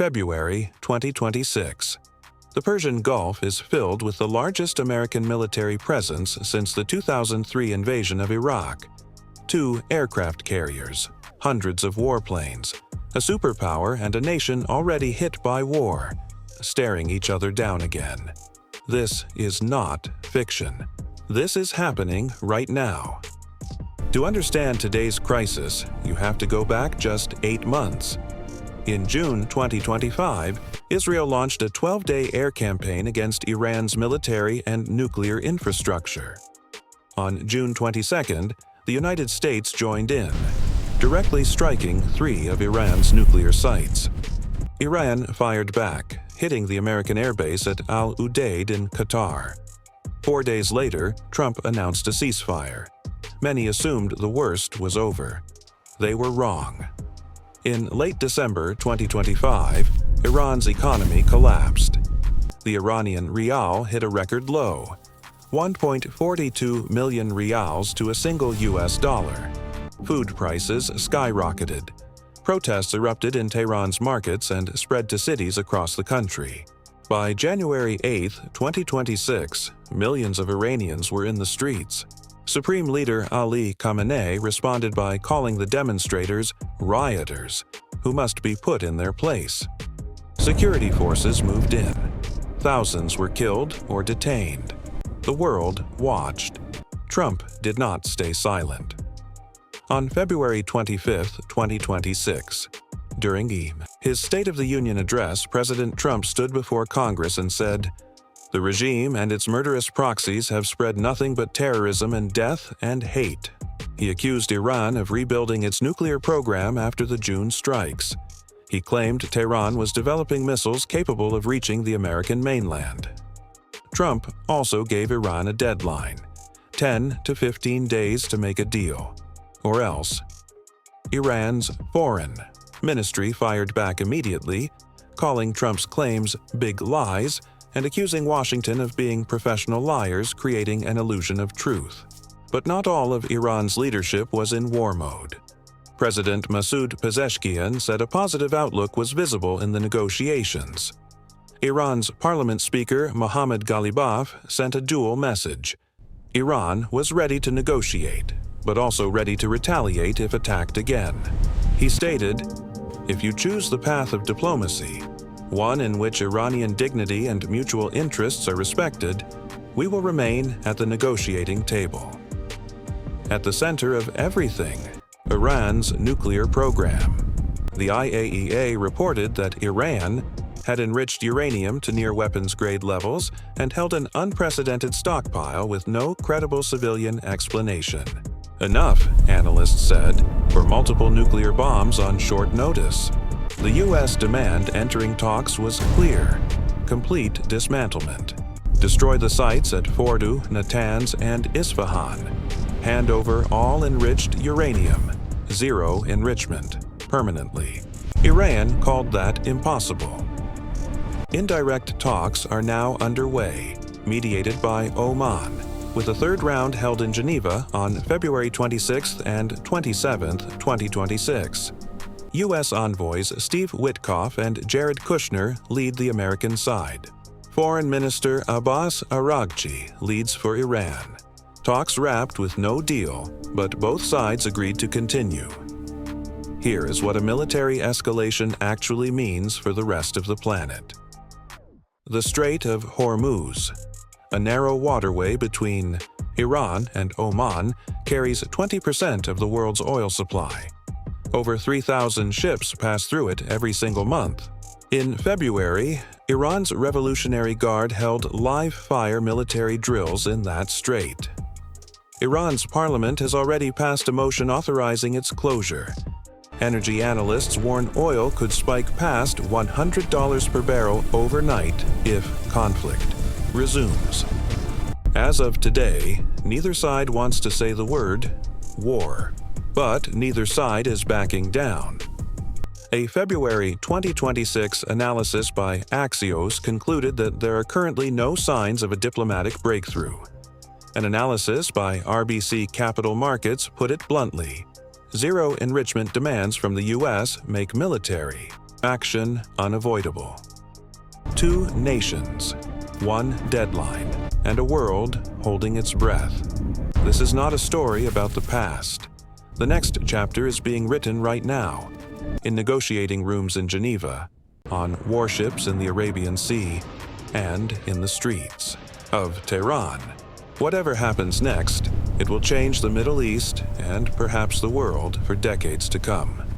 February 2026. The Persian Gulf is filled with the largest American military presence since the 2003 invasion of Iraq. 2 aircraft carriers, hundreds of warplanes, a superpower and a nation already hit by war, staring each other down again. This is not fiction. This is happening right now. To understand today's crisis, you have to go back just 8 months. In June 2025, Israel launched a 12-day air campaign against Iran's military and nuclear infrastructure. On June 22nd, the United States joined in, directly striking 3 of Iran's nuclear sites. Iran fired back, hitting the American airbase at Al Udeid in Qatar. 4 days later, Trump announced a ceasefire. Many assumed the worst was over. They were wrong. In late December 2025, Iran's economy collapsed. The Iranian rial hit a record low, 1.42 million rials to a single US dollar. Food prices skyrocketed. Protests erupted in Tehran's markets and spread to cities across the country. By January 8, 2026, millions of Iranians were in the streets. Supreme Leader Ali Khamenei responded by calling the demonstrators rioters, who must be put in their place. Security forces moved in. Thousands were killed or detained. The world watched. Trump did not stay silent. On February 25, 2026, during his State of the Union address, President Trump stood before Congress and said, "The regime and its murderous proxies have spread nothing but terrorism and death and hate." He accused Iran of rebuilding its nuclear program after the June strikes. He claimed Tehran was developing missiles capable of reaching the American mainland. Trump also gave Iran a deadline, 10 to 15 days to make a deal, or else. Iran's Foreign Ministry fired back immediately, calling Trump's claims big lies and accusing Washington of being professional liars creating an illusion of truth. But not all of Iran's leadership was in war mode. President Masoud Pezeshkian said a positive outlook was visible in the negotiations. Iran's Parliament Speaker Ghalibaf sent a dual message. Iran was ready to negotiate, but also ready to retaliate if attacked again. He stated, "If you choose the path of diplomacy, one in which Iranian dignity and mutual interests are respected, we will remain at the negotiating table." At the center of everything, Iran's nuclear program. The IAEA reported that Iran had enriched uranium to near weapons-grade levels and held an unprecedented stockpile with no credible civilian explanation. Enough, analysts said, for multiple nuclear bombs on short notice. The U.S. demand entering talks was clear: complete dismantlement. Destroy the sites at Fordo, Natanz, and Isfahan. Hand over all enriched uranium. Zero enrichment. Permanently. Iran called that impossible. Indirect talks are now underway, mediated by Oman, with a third round held in Geneva on February 26th and 27th, 2026. U.S. envoys Steve Witkoff and Jared Kushner lead the American side. Foreign Minister Abbas Araghchi leads for Iran. Talks wrapped with no deal, but both sides agreed to continue. Here is what a military escalation actually means for the rest of the planet. The Strait of Hormuz, a narrow waterway between Iran and Oman, carries 20% of the world's oil supply. Over 3,000 ships pass through it every single month. In February, Iran's Revolutionary Guard held live-fire military drills in that strait. Iran's parliament has already passed a motion authorizing its closure. Energy analysts warn oil could spike past $100 per barrel overnight if conflict resumes. As of today, neither side wants to say the word war, but neither side is backing down. A February 2026 analysis by Axios concluded that there are currently no signs of a diplomatic breakthrough. An analysis by RBC Capital Markets put it bluntly: zero enrichment demands from the U.S. make military. Action unavoidable. Two nations, one deadline, and a world holding its breath. This is not a story about the past. The next chapter is being written right now, in negotiating rooms in Geneva, on warships in the Arabian Sea, and in the streets of Tehran. Whatever happens next, it will change the Middle East and perhaps the world for decades to come.